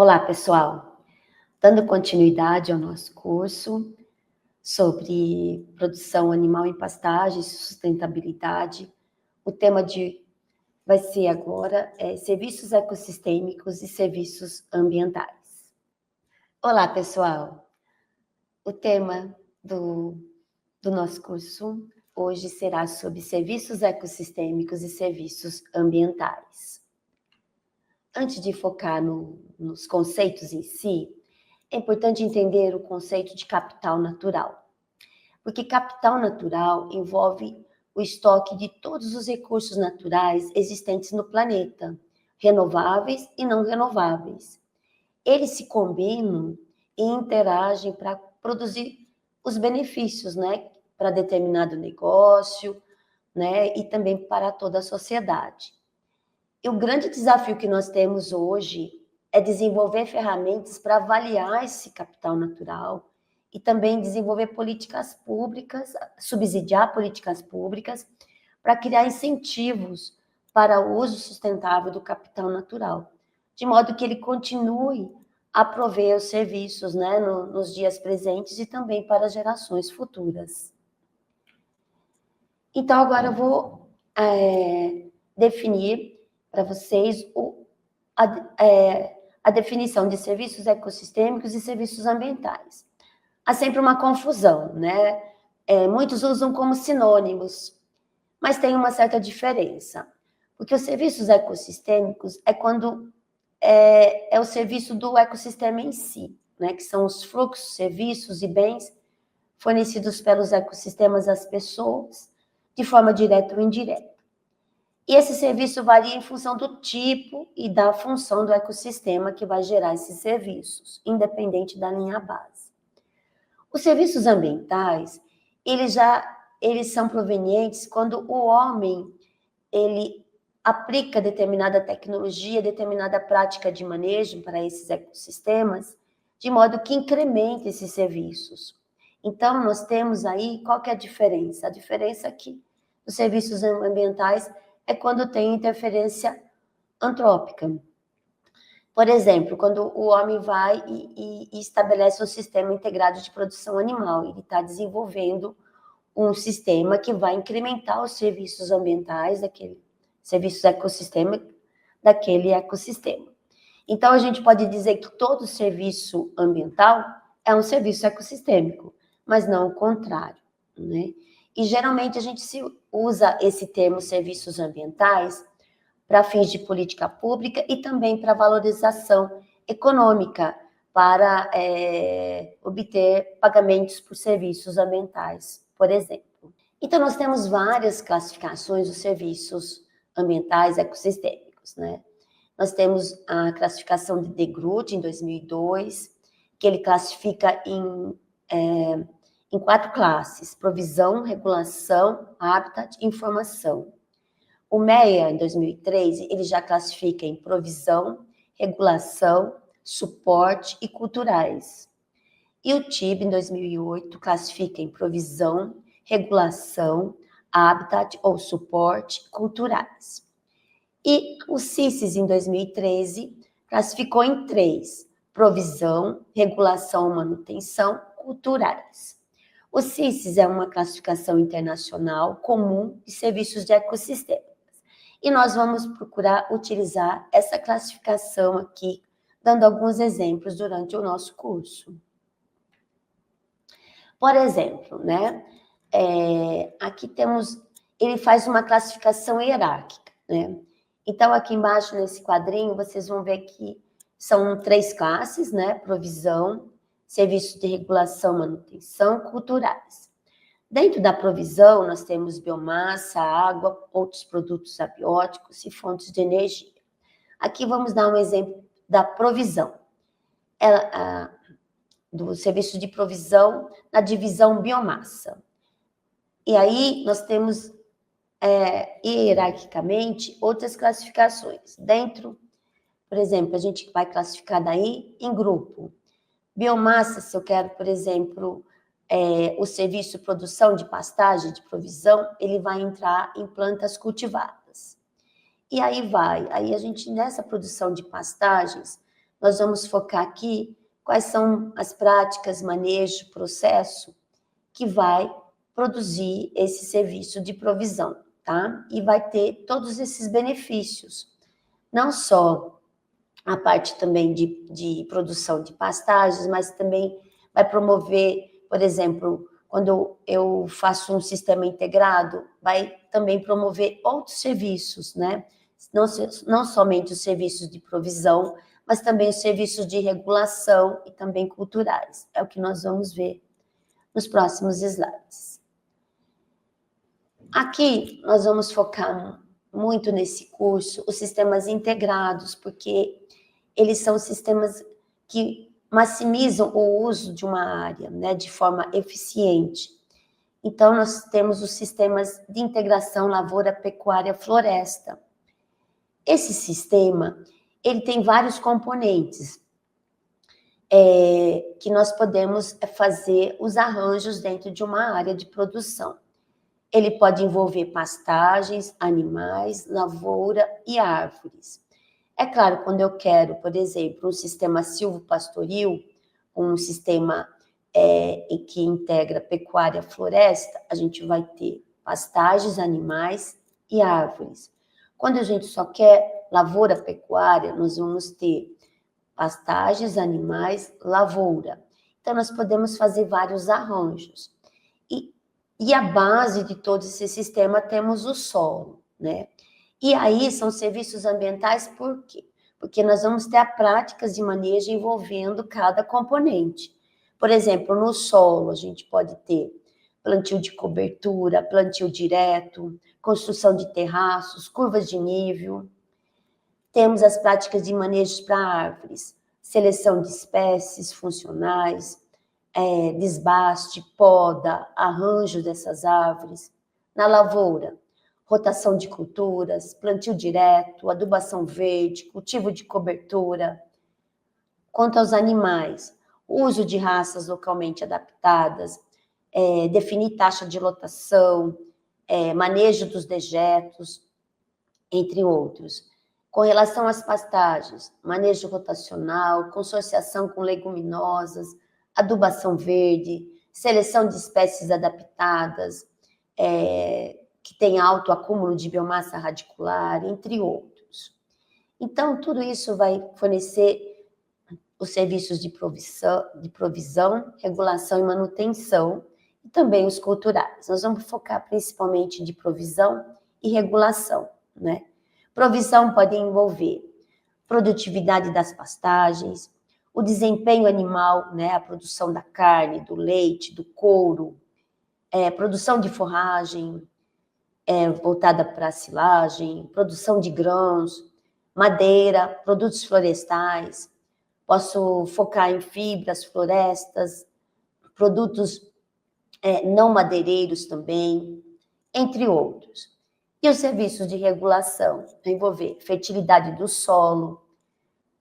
Olá, pessoal! Dando continuidade ao nosso curso sobre produção animal em pastagens e sustentabilidade, o tema vai ser agora serviços ecossistêmicos e serviços ambientais. Olá, pessoal! O tema do nosso curso hoje será sobre serviços ecossistêmicos e serviços ambientais. Antes de focar nos conceitos em si, é importante entender o conceito de capital natural, porque capital natural envolve o estoque de todos os recursos naturais existentes no planeta, renováveis e não renováveis. Eles se combinam e interagem para produzir os benefícios, né, para determinado negócio, né, e também para toda a sociedade. E o grande desafio que nós temos hoje é desenvolver ferramentas para avaliar esse capital natural e também desenvolver políticas públicas, subsidiar políticas públicas para criar incentivos para o uso sustentável do capital natural, de modo que ele continue a prover os serviços, né, nos dias presentes e também para gerações futuras. Então, agora eu vou definir para vocês a definição de serviços ecossistêmicos e serviços ambientais. Há sempre uma confusão, né? Muitos usam como sinônimos, mas tem uma certa diferença, porque os serviços ecossistêmicos é quando é o serviço do ecossistema em si, né? Que são os fluxos, serviços e bens fornecidos pelos ecossistemas às pessoas, de forma direta ou indireta. E esse serviço varia em função do tipo e da função do ecossistema que vai gerar esses serviços, independente da linha base. Os serviços ambientais, eles são provenientes quando o homem, ele aplica determinada tecnologia, determinada prática de manejo para esses ecossistemas, de modo que incrementa esses serviços. Então, nós temos aí, qual que é a diferença? A diferença é que os serviços ambientais é quando tem interferência antrópica. Por exemplo, quando o homem vai e estabelece um sistema integrado de produção animal, ele está desenvolvendo um sistema que vai incrementar os serviços ambientais serviços ecossistêmicos daquele ecossistema. Então, a gente pode dizer que todo serviço ambiental é um serviço ecossistêmico, mas não o contrário, né? E, geralmente, a gente usa esse termo serviços ambientais para fins de política pública e também para valorização econômica, para obter pagamentos por serviços ambientais, por exemplo. Então, nós temos várias classificações dos serviços ambientais ecossistêmicos, né? Nós temos a classificação de De Groot, em 2002, que ele classifica em 4 classes: provisão, regulação, habitat e informação. O MEA, em 2003, ele já classifica em provisão, regulação, suporte e culturais. E o TIB, em 2008, classifica em provisão, regulação, habitat ou suporte culturais. E o CICES, em 2013, classificou em 3: provisão, regulação, manutenção, culturais. O CICES é uma classificação internacional comum de serviços de ecossistemas. E nós vamos procurar utilizar essa classificação aqui, dando alguns exemplos durante o nosso curso. Por exemplo, né, aqui ele faz uma classificação hierárquica, né? Então, aqui embaixo, nesse quadrinho, vocês vão ver que são 3 classes, né? Provisão, serviços de regulação, manutenção, culturais. Dentro da provisão, nós temos biomassa, água, outros produtos abióticos e fontes de energia. Aqui vamos dar um exemplo da provisão, do serviço de provisão na divisão biomassa. E aí nós temos, hierarquicamente, outras classificações. Dentro, por exemplo, a gente vai classificar daí em grupo. Biomassa, se eu quero, por exemplo, o serviço de produção de pastagem, de provisão, ele vai entrar em plantas cultivadas. E aí a gente, nessa produção de pastagens, nós vamos focar aqui quais são as práticas, manejo, processo que vai produzir esse serviço de provisão, tá? E vai ter todos esses benefícios, não só a parte também de produção de pastagens, mas também vai promover, por exemplo, quando eu faço um sistema integrado, vai também promover outros serviços, né? Não somente os serviços de provisão, mas também os serviços de regulação e também culturais. É o que nós vamos ver nos próximos slides. Aqui nós vamos focar muito nesse curso os sistemas integrados, porque eles são sistemas que maximizam o uso de uma área, né, de forma eficiente. Então, nós temos os sistemas de integração lavoura, pecuária, floresta. Esse sistema, ele tem vários componentes que nós podemos fazer os arranjos dentro de uma área de produção. Ele pode envolver pastagens, animais, lavoura e árvores. É claro, quando eu quero, por exemplo, um sistema silvopastoril, um sistema que integra pecuária e floresta, a gente vai ter pastagens, animais e árvores. Quando a gente só quer lavoura pecuária, nós vamos ter pastagens, animais, lavoura. Então, nós podemos fazer vários arranjos. E a base de todo esse sistema temos o solo, né? E aí são serviços ambientais por quê? Porque nós vamos ter práticas de manejo envolvendo cada componente. Por exemplo, no solo, a gente pode ter plantio de cobertura, plantio direto, construção de terraços, curvas de nível. Temos as práticas de manejo para árvores, seleção de espécies funcionais, desbaste, poda, arranjo dessas árvores. Na lavoura, rotação de culturas, plantio direto, adubação verde, cultivo de cobertura. Quanto aos animais, uso de raças localmente adaptadas, definir taxa de lotação, manejo dos dejetos, entre outros. Com relação às pastagens, manejo rotacional, consorciação com leguminosas, adubação verde, seleção de espécies adaptadas, que tem alto acúmulo de biomassa radicular, entre outros. Então, tudo isso vai fornecer os serviços de provisão, regulação e manutenção, e também os culturais. Nós vamos focar principalmente de provisão e regulação, né? Provisão pode envolver produtividade das pastagens, o desempenho animal, né, a produção da carne, do leite, do couro, produção de forragem, voltada para a silagem, produção de grãos, madeira, produtos florestais. Posso focar em fibras, florestas, produtos não madeireiros também, entre outros. E os serviços de regulação, envolver fertilidade do solo,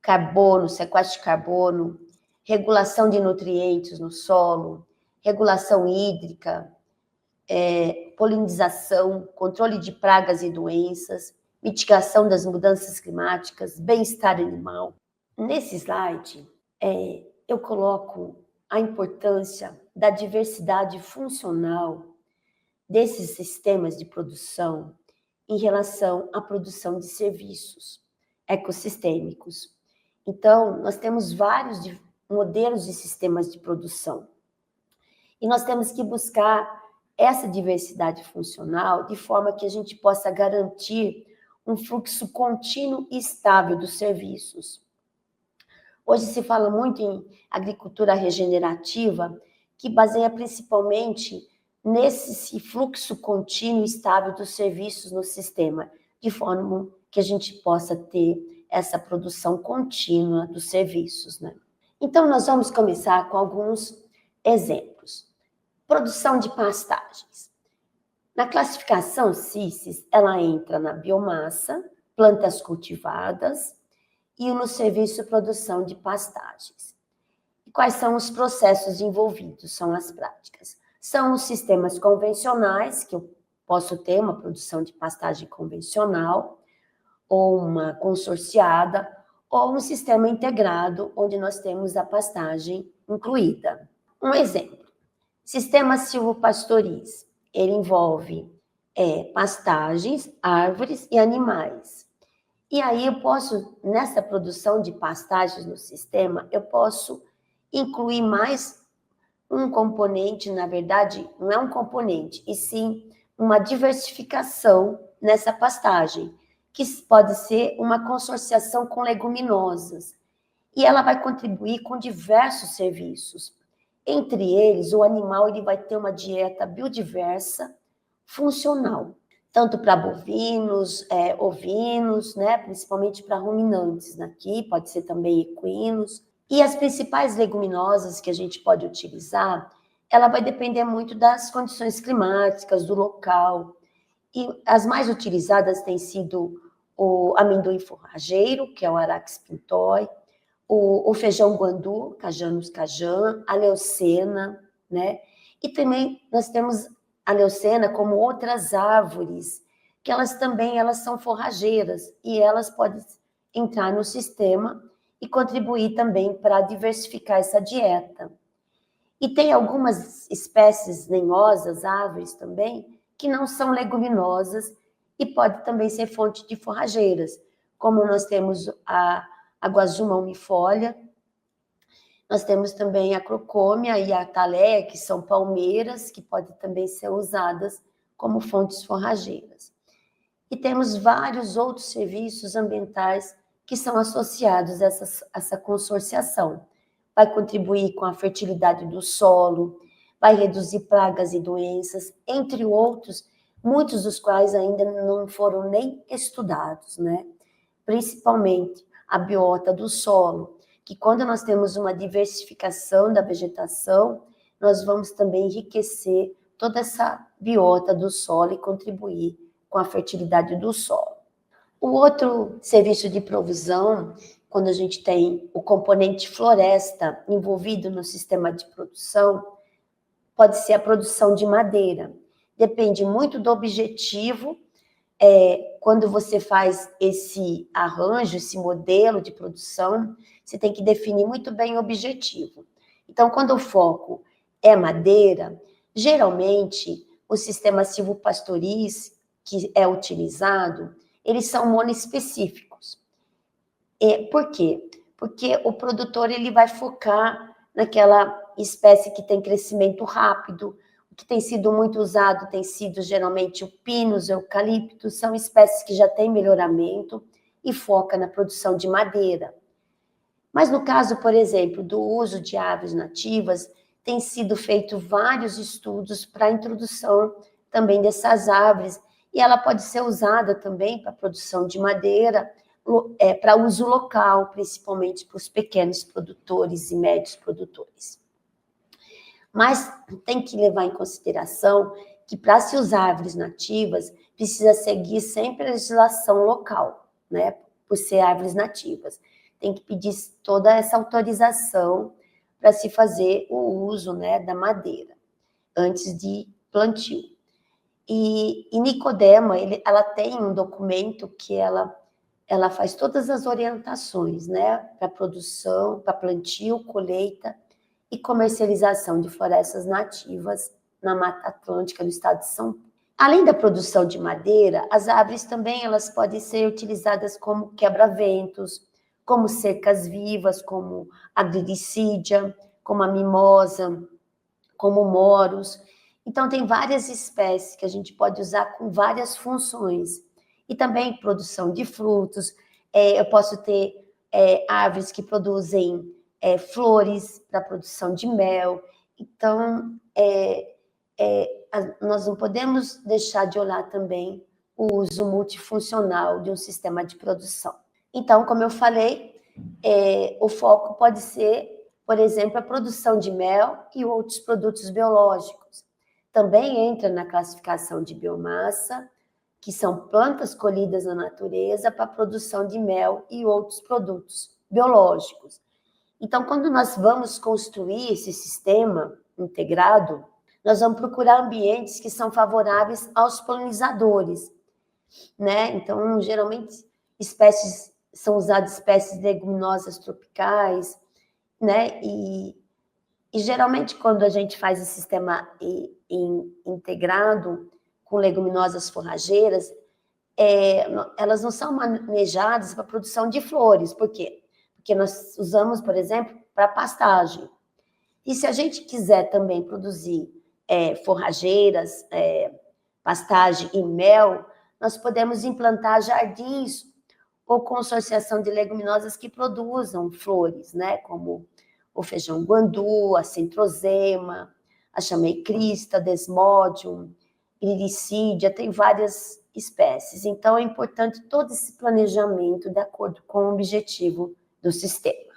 carbono, sequestro de carbono, regulação de nutrientes no solo, regulação hídrica, polinização, controle de pragas e doenças, mitigação das mudanças climáticas, bem-estar animal. Nesse slide, eu coloco a importância da diversidade funcional desses sistemas de produção em relação à produção de serviços ecossistêmicos. Então, nós temos vários modelos de sistemas de produção. E nós temos que buscar essa diversidade funcional de forma que a gente possa garantir um fluxo contínuo e estável dos serviços. Hoje se fala muito em agricultura regenerativa, que baseia principalmente nesse fluxo contínuo e estável dos serviços no sistema, de forma que a gente possa ter essa produção contínua dos serviços, né? Então, nós vamos começar com alguns exemplos. Produção de pastagens. Na classificação CISES, ela entra na biomassa, plantas cultivadas e no serviço produção de pastagens. E quais são os processos envolvidos? São as práticas. São os sistemas convencionais, que eu posso ter uma produção de pastagem convencional, ou uma consorciada, ou um sistema integrado, onde nós temos a pastagem incluída. Um exemplo, sistema silvopastoriz, ele envolve pastagens, árvores e animais. E aí eu posso, nessa produção de pastagens no sistema, eu posso incluir mais um componente, na verdade, não é um componente, e sim uma diversificação nessa pastagem, que pode ser uma consorciação com leguminosas. E ela vai contribuir com diversos serviços. Entre eles, o animal ele vai ter uma dieta biodiversa, funcional, tanto para bovinos, ovinos, né, principalmente para ruminantes aqui, pode ser também equinos. E as principais leguminosas que a gente pode utilizar, ela vai depender muito das condições climáticas, do local. E as mais utilizadas têm sido o amendoim forrageiro, que é o Arax pintoi, o feijão guandu, Cajanus cajã, a leucena, né? E também nós temos a leucena como outras árvores, que elas são forrageiras, e elas podem entrar no sistema e contribuir também para diversificar essa dieta. E tem algumas espécies lenhosas, árvores também, que não são leguminosas e pode também ser fonte de forrageiras, como nós temos a guazuma umifolia, nós temos também a crocômia e a ataleia, que são palmeiras, que podem também ser usadas como fontes forrageiras. E temos vários outros serviços ambientais que são associados a essa consorciação. Vai contribuir com a fertilidade do solo, vai reduzir pragas e doenças, entre outros, muitos dos quais ainda não foram nem estudados, né? Principalmente a biota do solo, que quando nós temos uma diversificação da vegetação, nós vamos também enriquecer toda essa biota do solo e contribuir com a fertilidade do solo. O outro serviço de provisão, quando a gente tem o componente floresta envolvido no sistema de produção, pode ser a produção de madeira. Depende muito do objetivo. Quando você faz esse arranjo, esse modelo de produção, você tem que definir muito bem o objetivo. Então, quando o foco é madeira, geralmente o sistema silvopastoriz que é utilizado, eles são monoespecíficos. Por quê? Porque o produtor ele vai focar naquela espécie que tem crescimento rápido. O que tem sido muito usado tem sido geralmente o pinus, o eucalipto, são espécies que já têm melhoramento e foca na produção de madeira. Mas no caso, por exemplo, do uso de aves nativas, tem sido feito vários estudos para a introdução também dessas árvores, e ela pode ser usada também para a produção de madeira, para uso local, principalmente para os pequenos produtores e médios produtores. Mas tem que levar em consideração que para se usar árvores nativas, precisa seguir sempre a legislação local, né? Por ser árvores nativas. Tem que pedir toda essa autorização para se fazer o uso, né, da madeira, antes de plantio. E Nicodema, ela tem um documento que ela faz todas as orientações, né, para produção, para plantio, colheita e comercialização de florestas nativas na Mata Atlântica do estado de São Paulo. Além da produção de madeira, as árvores também elas podem ser utilizadas como quebra-ventos, como cercas vivas, como a glicídia, como a mimosa, como moros. Então, tem várias espécies que a gente pode usar com várias funções. E também produção de frutos. Eu posso ter árvores que produzem flores para produção de mel. Então, nós não podemos deixar de olhar também o uso multifuncional de um sistema de produção. Então, como eu falei, o foco pode ser, por exemplo, a produção de mel e outros produtos biológicos. Também entra na classificação de biomassa, que são plantas colhidas na natureza para a produção de mel e outros produtos biológicos. Então, quando nós vamos construir esse sistema integrado, nós vamos procurar ambientes que são favoráveis aos polinizadores, né? Então, geralmente, espécies são usadas espécies de leguminosas tropicais, né? E geralmente, quando a gente faz esse sistema integrado com leguminosas forrageiras, elas não são manejadas para a produção de flores. Por quê? Porque nós usamos, por exemplo, para pastagem. E se a gente quiser também produzir forrageiras, pastagem e mel, nós podemos implantar jardins ou consorciação de leguminosas que produzam flores, né? Como o feijão guandu, a centrosema, a chameicrista, desmodium, iridicídia, tem várias espécies. Então, é importante todo esse planejamento de acordo com o objetivo do sistema.